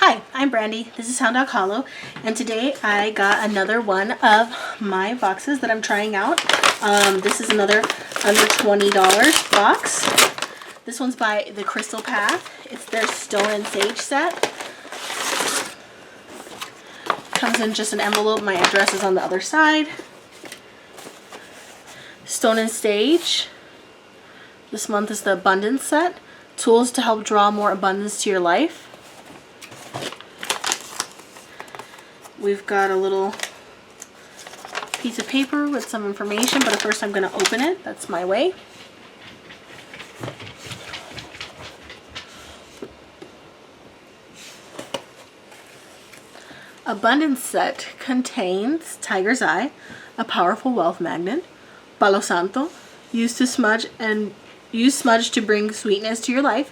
Hi, I'm Brandy. This is Hound Dog Hollow, and today I got another one of my boxes that I'm trying out. This is another under $20 box. This one's by the Crystal Path. It's their Stone and Sage set. Comes in just an envelope. My address is on the other side. Stone and Sage. This month is the Abundance set. Tools to help draw more abundance to your life. We've got a little piece of paper with some information, but first I'm going to open it. That's my way. Abundance set contains Tiger's Eye, a powerful wealth magnet, Palo Santo, used smudge to bring sweetness to your life,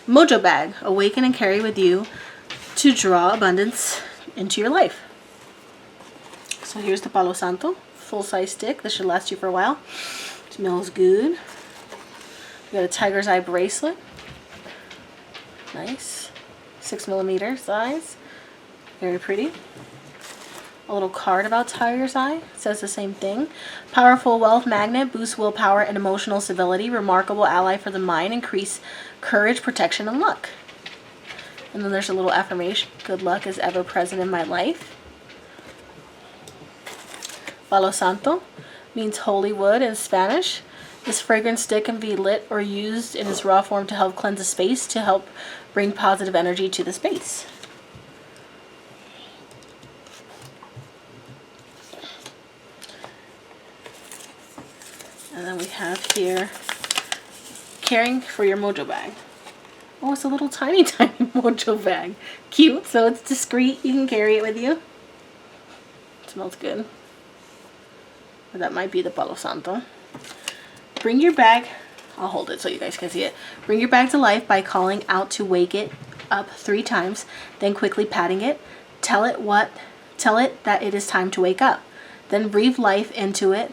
Mojo Bag, awaken and carry with you to draw abundance into your life. So here's the Palo Santo, full-size stick. This should last you for a while. It smells good. We got a Tiger's Eye bracelet. Nice. 6mm size. Very pretty. A little card about Tiger's Eye. It says the same thing. Powerful wealth magnet, boosts willpower and emotional stability. Remarkable ally for the mind. Increase courage, protection, and luck. And then there's a little affirmation. Good luck is ever present in my life. Palo Santo means holy wood in Spanish. This fragrant stick can be lit or used in its raw form to help cleanse a space, to help bring positive energy to the space. And then we have here, caring for your Mojo Bag. Oh, it's a little tiny, tiny Mojo Bag. Cute, so it's discreet. You can carry it with you. It smells good. Or that might be the Palo Santo. Bring your bag. I'll hold it so you guys can see it. Bring your bag to life by calling out to wake it up 3 times, then quickly patting it. Tell it that it is time to wake up. Then breathe life into it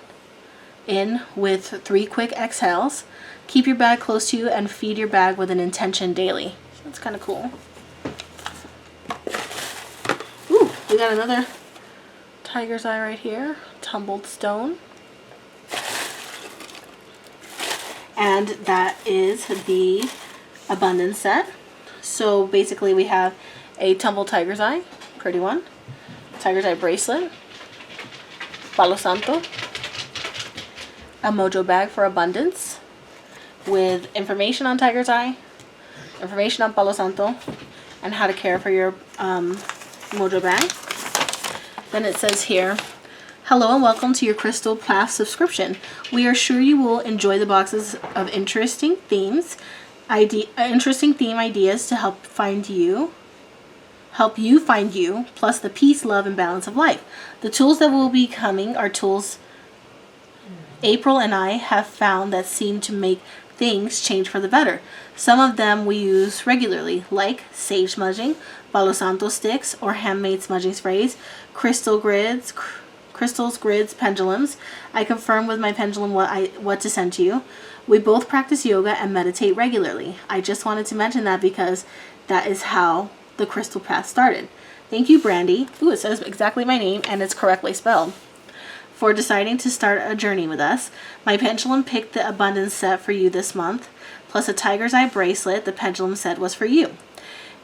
in with 3 quick exhales. Keep your bag close to you and feed your bag with an intention daily. That's kind of cool. Ooh, we got another Tiger's Eye right here. Tumbled stone. And that is the Abundance set. So basically we have a tumbled Tiger's Eye, pretty one. Tiger's Eye bracelet. Palo Santo. A Mojo Bag for abundance with information on Tiger's Eye, information on Palo Santo, and how to care for your Mojo Bag. Then it says here, hello and welcome to your Crystal Path subscription. We are sure you will enjoy the boxes of interesting theme ideas to help you find you, plus the peace, love, and balance of life. The tools that will be coming are tools April and I have found that seem to make things change for the better. Some of them we use regularly, like sage smudging, Palo Santo sticks, or handmade smudging sprays, crystals, grids, pendulums. I confirm with my pendulum what to send to you. We both practice yoga and meditate regularly. I just wanted to mention that because that is how the Crystal Path started. Thank you, Brandy. Ooh, it says exactly my name and it's correctly spelled. For deciding to start a journey with us. My pendulum picked the Abundance set for you this month, plus a Tiger's Eye bracelet. The pendulum set was for you.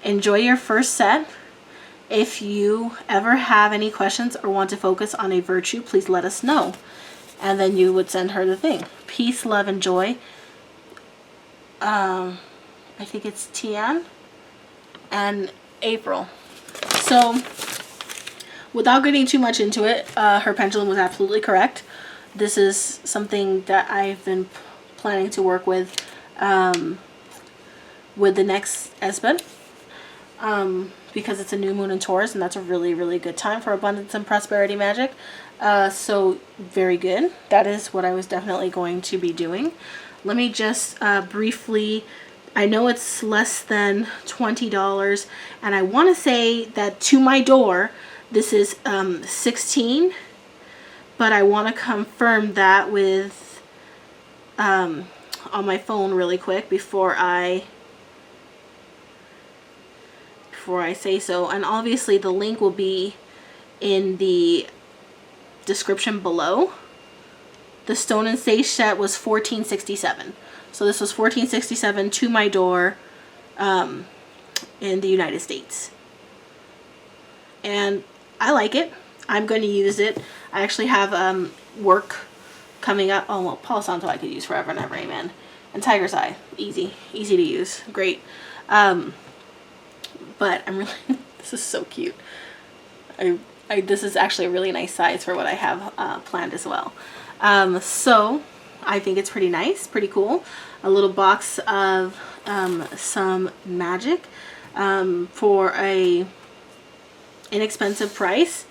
Enjoy your first set. If you ever have any questions or want to focus on a virtue, please let us know. And then you would send her the thing. Peace, love, and joy. I think it's Tian and April. So, without getting too much into it, her pendulum was absolutely correct. This is something that I've been planning to work with the next Esbed. Because it's a new moon in Taurus, and that's a really, really good time for abundance and prosperity magic. So, very good. That is what I was definitely going to be doing. Let me just briefly, I know it's less than $20, and I want to say that to my door, this is $16, but I want to confirm that with on my phone really quick before I before I say so. And obviously the link will be in the description below. The Stone and Sage set was $14.67. So this was $14.67 to my door in the United States. And I like it. I'm going to use it. I actually have work coming up. Oh, well, Palo Santo I could use forever and ever, amen. And Tiger's Eye, easy to use, great. But I'm really, this is so cute. This is actually a really nice size for what I have planned as well. So I think it's pretty nice, pretty cool. A little box of some magic for a inexpensive price,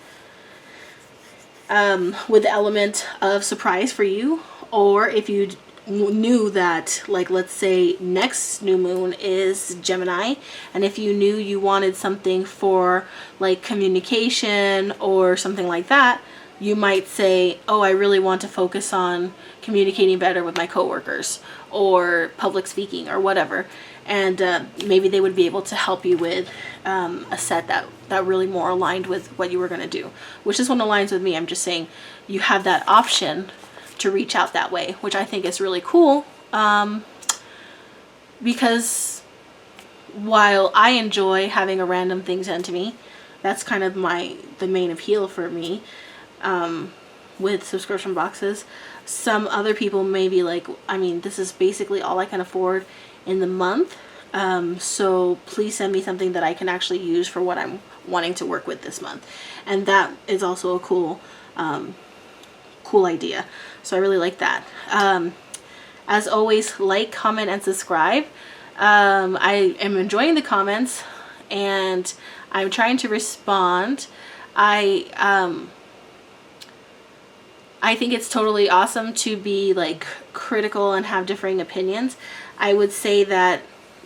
with the element of surprise for you. Or if you knew that, like, let's say next new moon is Gemini, and if you knew you wanted something for like communication or something like that, you might say, oh, I really want to focus on communicating better with my coworkers or public speaking or whatever. And maybe they would be able to help you with a set that really more aligned with what you were going to do, which is one aligns with me. I'm just saying you have that option to reach out that way, which I think is really cool, because while I enjoy having a random thing sent to me, that's kind of the main appeal for me with subscription boxes. Some other people may be like, I mean, this is basically all I can afford in the month, so please send me something that I can actually use for what I'm wanting to work with this month. And that is also a cool idea. So I really like that. As always, like, comment, and subscribe. I am enjoying the comments and I'm trying to respond. I think it's totally awesome to be like critical and have differing opinions. I would say that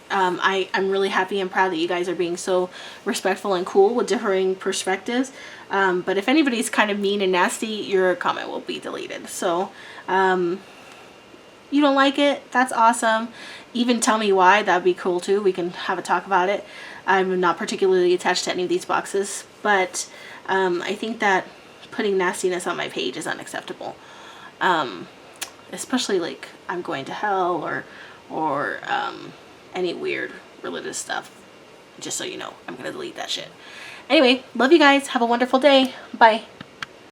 I'm really happy and proud that you guys are being so respectful and cool with differing perspectives. But if anybody's kind of mean and nasty, your comment will be deleted. So you don't like it, that's awesome. Even tell me why, that'd be cool too. We can have a talk about it. I'm not particularly attached to any of these boxes, but I think that putting nastiness on my page is unacceptable. Especially like I'm going to hell or any weird religious stuff. Just so you know, I'm gonna delete that shit. Anyway, love you guys. Have a wonderful day. Bye.